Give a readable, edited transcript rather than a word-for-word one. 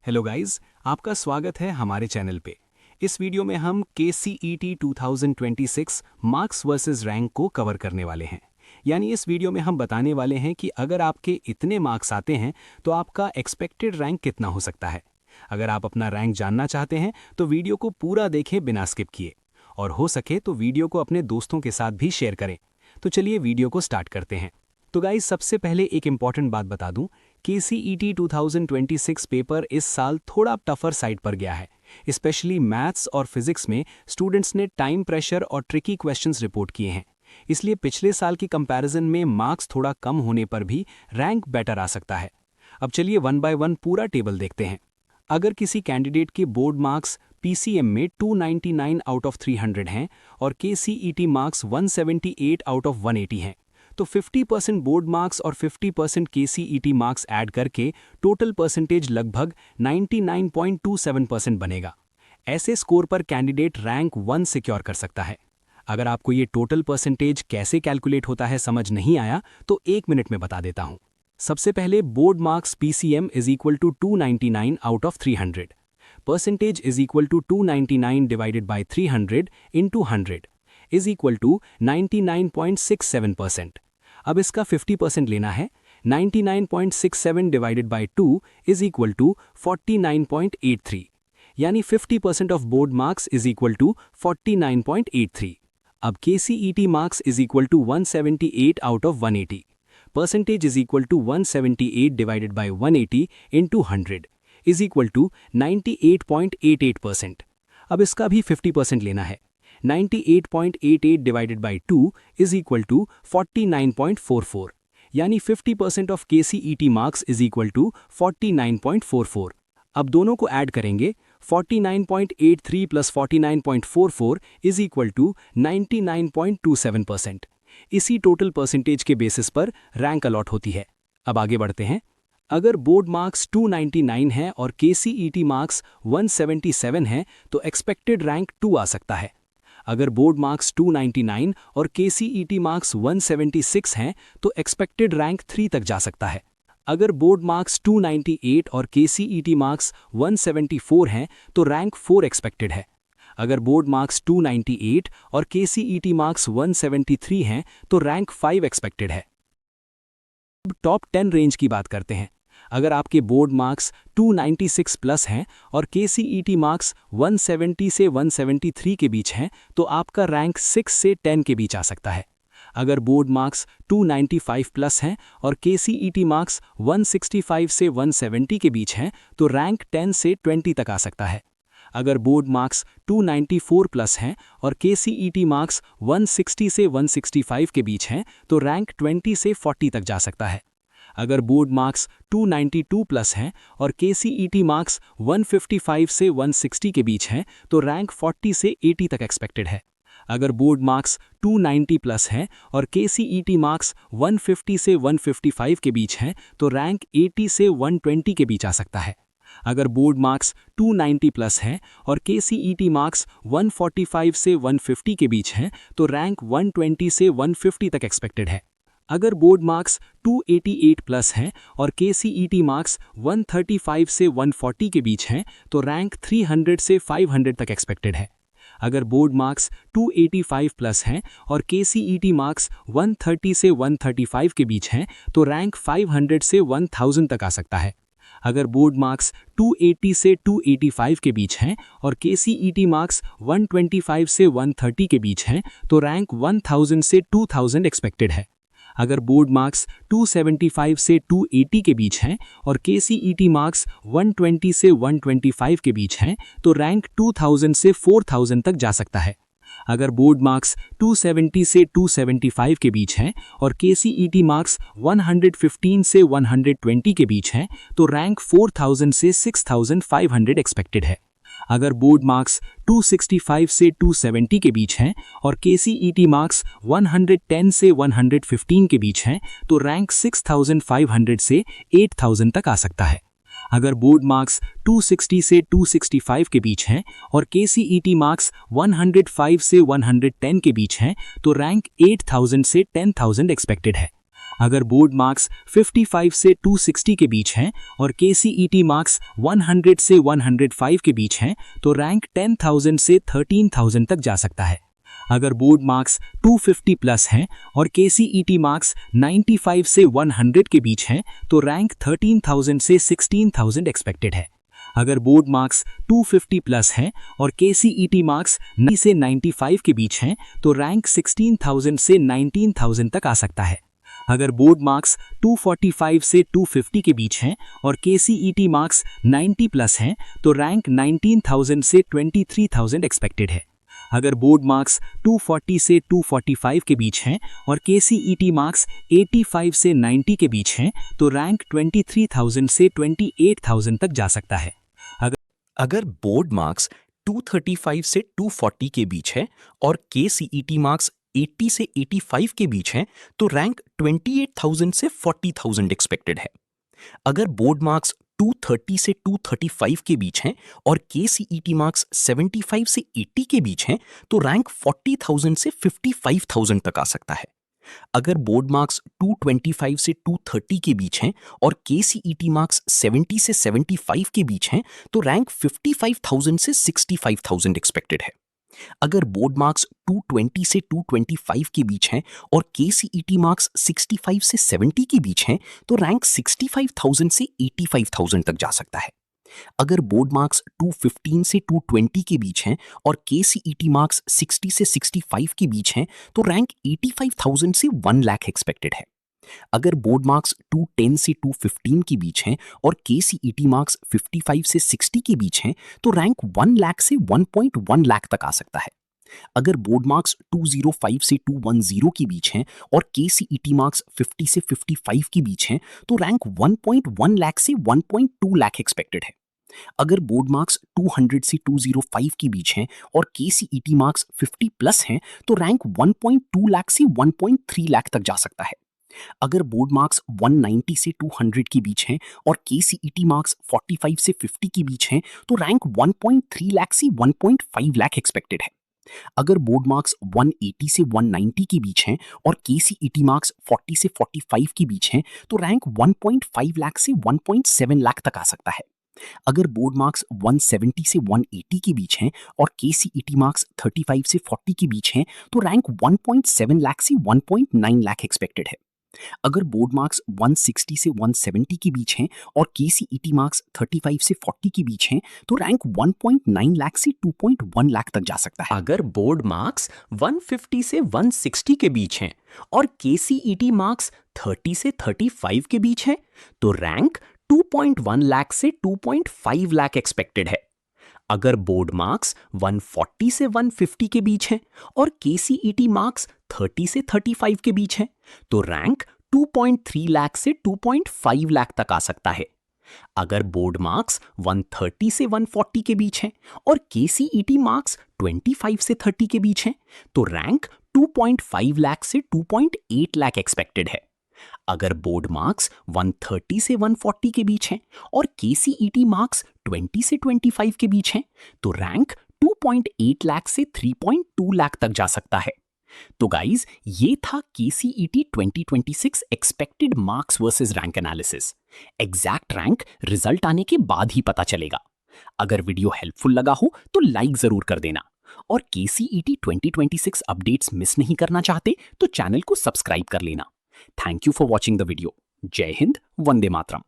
Hello guys, आपका स्वागत है हमारे चैनल पे। इस वीडियो में हम KCET 2026 मार्क्स वर्सेस रैंक को कवर करने वाले हैं। यानी इस वीडियो में हम बताने वाले हैं कि अगर आपके इतने मार्क्स आते हैं तो आपका एक्सपेक्टेड रैंक कितना हो सकता है। अगर आप अपना रैंक जानना चाहते हैं तो वीडियो को पूरा देखें बिना स्किप किए, और हो सके तो वीडियो को अपने दोस्तों के साथ भी शेयर करें। तो चलिए वीडियो को स्टार्ट करते हैं। तो गाइस, सबसे पहले एक इम्पॉर्टेंट बात बता दूं, KCET 2026 पेपर इस साल थोड़ा टफर साइड पर गया है। स्पेशली मैथ्स और फिजिक्स में स्टूडेंट्स ने टाइम प्रेशर और ट्रिकी क्वेश्चंस रिपोर्ट किए हैं। इसलिए पिछले साल की कंपैरिजन में मार्क्स थोड़ा कम होने पर भी रैंक बेटर आ सकता है। अब चलिए वन बाय वन पूरा टेबल देखते हैं। अगर किसी कैंडिडेट के बोर्ड मार्क्स PCM में 299 आउट ऑफ 300 हैं और KCET मार्क्स 178 आउट ऑफ 180 हैं, तो 50% बोर्ड मार्क्स और 50% KCET मार्क्स ऐड करके टोटल परसेंटेज लगभग 99.27% बनेगा। ऐसे स्कोर पर कैंडिडेट रैंक 1 सिक्योर कर सकता है। अगर आपको ये टोटल परसेंटेज कैसे कैलकुलेट होता है समझ नहीं आया तो 1 मिनट में बता देता हूँ। सबसे पहले board marks PCM is equal to 299 out of 300, percentage is equal to 299 divided by 300 into 100 is equal to 99.67%। अब इसका 50% लेना है। 99.67 divided by 2 is equal to 49.83, यानी 50% of board marks is equal to 49.83। अब KCET marks is equal to 178 out of 180, percentage is equal to 178 divided by 180 into 100 is equal to 98.88%। अब इसका भी 50% लेना है। 98.88 divided by 2 is equal to 49.44, यानी 50% of KCET marks is equal to 49.44। अब दोनों को ऐड करेंगे। 49.83 प्लस 49.44 इज इक्वल टू 99.27%। इसी टोटल परसेंटेज के बेसिस पर रैंक अलॉट होती है। अब आगे बढ़ते हैं। अगर बोर्ड मार्क्स 299 है और KCET मार्क्स 177 है तो एक्सपेक्टेड रैंक 2 आ सकता है। अगर बोर्ड मार्क्स 299 और KCET मार्क्स 176 हैं तो एक्सपेक्टेड रैंक 3 तक जा सकता है। अगर बोर्ड मार्क्स 298 और KCET मार्क्स 174 हैं तो रैंक 4 एक्सपेक्टेड है। अगर बोर्ड मार्क्स 298 और KCET मार्क्स 173 हैं तो रैंक 5 एक्सपेक्टेड है। अब टॉप 10 रेंज की बात करते हैं। अगर आपके बोर्ड मार्क्स 296 प्लस हैं और KCET मार्क्स 170 से 173 के बीच हैं तो आपका रैंक 6 से 10 के बीच आ सकता है। अगर बोर्ड मार्क्स 295 प्लस हैं और KCET मार्क्स 165 से 170 के बीच हैं तो रैंक 10 से 20 तक आ सकता है। अगर बोर्ड मार्क्स 294 प्लस हैं और KCET मार्क्स 160 से 165 के बीच हैं तो रैंक 20 से 40 तक जा सकता है। अगर बोर्ड मार्क्स 292 प्लस हैं और KCET मार्क्स 155 से 160 के बीच हैं तो रैंक 40 से 80 तक एक्सपेक्टेड है। अगर बोर्ड मार्क्स 290 प्लस हैं और KCET मार्क्स 150 से 155 के बीच हैं तो रैंक 80 से 120 के बीच आ सकता है। अगर बोर्ड मार्क्स 290 प्लस हैं और KCET मार्क्स 145 से 150 के बीच हैं तो रैंक 120 से 150 तक एक्सपेक्टेड है। अगर बोर्ड मार्क्स 288 प्लस हैं और KCET मार्क्स 135 से 140 के बीच हैं तो रैंक 300 से 500 तक एक्सपेक्टेड है। अगर बोर्ड मार्क्स 285 प्लस हैं और KCET मार्क्स 130 से 135 के बीच हैं तो रैंक 500 से 1000 तक आ सकता है। अगर बोर्ड मार्क्स 280 से 285 के बीच हैं और KCET मार्क्स 125 से 130 के बीच हैं तो रैंक 1000 से 2000 एक्सपेक्टेड है। अगर बोर्ड मार्क्स 275 से 280 के बीच हैं और KCET मार्क्स 120 से 125 के बीच हैं तो रैंक 2000 से 4000 तक जा सकता है। अगर बोर्ड मार्क्स 270 से 275 के बीच हैं और KCET मार्क्स 115 से 120 के बीच हैं तो रैंक 4000 से 6500 एक्सपेक्टेड है। अगर बोर्ड मार्क्स 265 से 270 के बीच हैं और KCET मार्क्स 110 से 115 के बीच हैं तो रैंक 6500 से 8000 तक आ सकता है। अगर बोर्ड मार्क्स 260 से 265 के बीच हैं और KCET मार्क्स 105 से 110 के बीच हैं तो रैंक 8000 से 10000 एक्सपेक्टेड है। अगर बोर्ड मार्क्स 55 से 260 के बीच हैं और KCET मार्क्स 100 से 105 के बीच हैं तो रैंक 10,000 से 13,000 तक जा सकता है। अगर बोर्ड मार्क्स 250 प्लस हैं और KCET मार्क्स 95 से 100 के बीच हैं तो रैंक 13,000 से 16,000 एक्सपेक्टेड है। अगर बोर्ड मार्क्स 250 प्लस हैं और KCET मार्क्स 90 से 95 के बीच हैं तो रैंक 16,000 से 19,000 तक आ सकता है। अगर बोर्ड मार्क्स 245 से 250 के बीच हैं और KCET मार्क्स 90 प्लस हैं तो रैंक 19,000 से 23,000 एक्सपेक्टेड है। अगर बोर्ड मार्क्स 240 से 245 के बीच हैं और KCET मार्क्स 85 से 90 के बीच हैं तो रैंक 23,000 से 28,000 तक जा सकता है। अगर बोर्ड मार्क्स 235 से 240 के बीच है और KCET मार्क्स 80 से 85 के बीच हैं तो रैंक 28,000 से 40,000 एक्सपेक्टेड है। अगर बोर्ड मार्क्स 230 से 235 के बीच हैं और KCET मार्क्स 75 से 80 के बीच हैं तो रैंक 40,000 से 55,000 तक आ सकता है। अगर बोर्ड मार्क्स 225 से 230 के बीच हैं और KCET मार्क्स 70 से 75 के बीच हैं तो रैंक 55,000 से 65,000 एक्सपेक्टेड है। अगर बोर्ड मार्क्स 220 से 225 के बीच हैं और KCET मार्क्स 65 से 70 के बीच हैं तो रैंक 65,000 से 85,000 तक जा सकता है। अगर बोर्ड मार्क्स 215 से 220 के बीच हैं और KCET मार्क्स 60 से 65 के बीच हैं तो रैंक 85,000 से 1 लाख एक्सपेक्टेड है। अगर बोर्ड मार्क्स 210 से 215 के बीच हैं और KCET मार्क्स 55 से 60 के बीच हैं तो रैंक 1 लाख से 1.1 लाख तक आ सकता है। अगर बोर्ड मार्क्स 205 से 210 के बीच हैं और KCET मार्क्स 50 से 55 के बीच हैं तो रैंक 1.1 लाख से 1.2 लाख एक्सपेक्टेड है। अगर बोर्ड मार्क्स 200 से 205 के बीच हैं और KCET मार्क्स 50 प्लस हैं तो रैंक 1.2 लाख से 1.3 लाख तक जा सकता है। अगर बोर्ड मार्क्स 190 से 200 के बीच हैं और KCET मार्क्स 45 से 50 के बीच हैं तो रैंक 1.3 लाख से 1.5 लाख एक्सपेक्टेड है। अगर बोर्ड मार्क्स 180 से 190 के बीच हैं और KCET मार्क्स 40 से 45 के बीच हैं तो रैंक 1.5 लाख से 1.7 लाख तक आ सकता है। अगर बोर्ड मार्क्स 170 से 180 के बीच हैं और KCET मार्क्स 35 से 40 के बीच हैं तो रैंक 1.7 लाख से 1.9 लाख एक्सपेक्टेड है। अगर बोर्ड मार्क्स 160 से 170 के बीच हैं और KCET मार्क्स 35 से 40 के बीच हैं तो रैंक 1.9 लाख से 2.1 लाख तक जा सकता है। अगर बोर्ड मार्क्स 150 से 160 के बीच हैं और KCET मार्क्स 30 से 35 के बीच हैं तो रैंक 2.1 लाख से 2.5 लाख एक्सपेक्टेड है। अगर बोर्ड मार्क्स 140 से 150 के बीच हैं और KCET मार्क्स 30 से 35 के बीच हैं तो रैंक 2.3 लाख से 2.5 लाख तक आ सकता है। अगर बोर्ड मार्क्स 130 से 140 के बीच हैं और KCET मार्क्स 25 से 30 के बीच हैं तो रैंक 2.5 लाख से 2.8 लाख एक्सपेक्टेड है। अगर बोर्ड मार्क्स 130 से 140 के बीच हैं और KCET मार्क्स 20 से 25 के बीच हैं तो रैंक 2.8 लाख से 3.2 लाख तक जा सकता है। तो गाइज, ये था KCET 2026 expected marks versus rank analysis. Exact rank result आने के बाद ही पता चलेगा। अगर वीडियो हेल्पफुल लगा हो तो लाइक जरूर कर देना और KCET 2026 अपडेट्स मिस नहीं करना चाहते तो चैनल को सब्सक्राइब कर लेना। Thank you for watching the video. जय हिंद, वंदे मातरम।